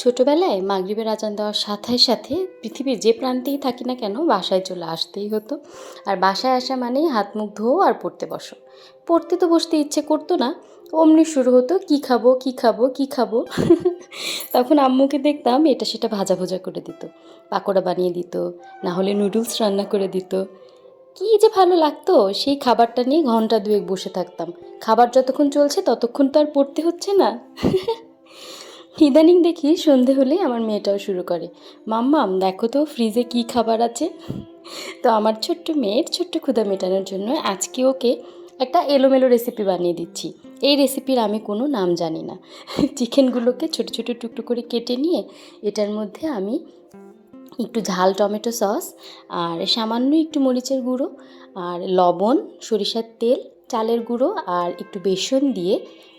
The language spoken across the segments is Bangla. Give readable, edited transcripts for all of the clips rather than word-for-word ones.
ছোটোবেলায় মাগরিবের আজান দেওয়ার সাথে সাথে পৃথিবীর যে প্রান্তেই থাকি না কেন বাসায় চলে আসতেই হতো। আর বাসায় আসা মানেই হাত মুখ ধোও আর পড়তে বসো। পড়তে তো বসতে ইচ্ছে করতো না, অমনি শুরু হতো কী খাবো কী খাবো কী খাবো। তখন আম্মুকে দেখতাম এটা সেটা ভাজা ভাজা করে দিত, পাকোড়া বানিয়ে দিত, না হলে নুডলস রান্না করে দিত। কী যে ভালো লাগতো, সেই খাবারটা নিয়ে ঘন্টা দুয়েক বসে থাকতাম। খাবার যতক্ষণ চলছে ততক্ষণ তো আর পড়তে হচ্ছে না। ইদানিং দেখি সন্ধে হলেই আমার মেয়েটাও শুরু করে, মাম্মাম দেখো তো ফ্রিজে কী খাবার আছে। তো আমার ছোট্ট মেয়ের ছোট্ট ক্ষুধা মেটানোর জন্য আজকে ওকে একটা এলোমেলো রেসিপি বানিয়ে দিচ্ছি। এই রেসিপির আমি কোনো নাম জানি না। চিকেনগুলোকে ছোটো ছোটো টুকরো করে কেটে নিয়ে এটার মধ্যে আমি একটু ঝাল টমেটো সস আর সামান্য একটু মরিচের গুঁড়ো আর লবণ, সরিষার তেল, চালের গুঁড়ো আর একটু বেসন দিয়ে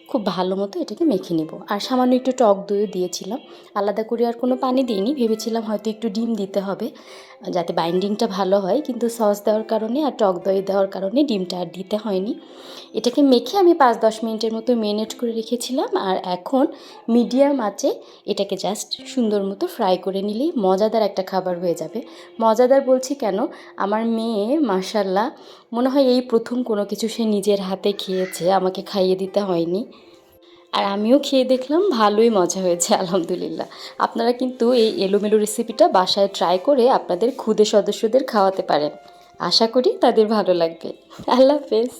খুব ভালো মতো এটাকে মেখে নেব। আর সামান্য একটু টক দইও দিয়েছিলাম, আলাদা করে আর কোনো পানি দিইনি। ভেবেছিলাম হয়তো একটু ডিম দিতে হবে যাতে বাইন্ডিংটা ভালো হয়, কিন্তু সস দেওয়ার কারণে আর টক দই দেওয়ার কারণে ডিমটা আর দিতে হয়নি। এটাকে মেখে আমি 5-10 মিনিটের মতো মেরিনেট করে রেখেছিলাম। আর এখন মিডিয়াম আঁচে এটাকে জাস্ট সুন্দর মতো ফ্রাই করে নিলেই মজাদার একটা খাবার হয়ে যাবে। মজাদার বলছি কেন, আমার মেয়ে মাশাল্লাহ মনে হয় এই প্রথম কোনো কিছু সে নিজের হাতে খেয়েছে, আমাকে খাইয়ে দিতে হয়নি। আর আমিও খেয়ে দেখলাম ভালোই মজা হয়েছে আলহামদুলিল্লাহ। আপনারা কিন্তু এই এলোমেলো রেসিপিটা বাসায় ট্রাই করে আপনাদের ক্ষুদে সদস্যদের খাওয়াতে পারেন। আশা করি তাদের ভালো লাগবে। আল্লাহ হাফেজ।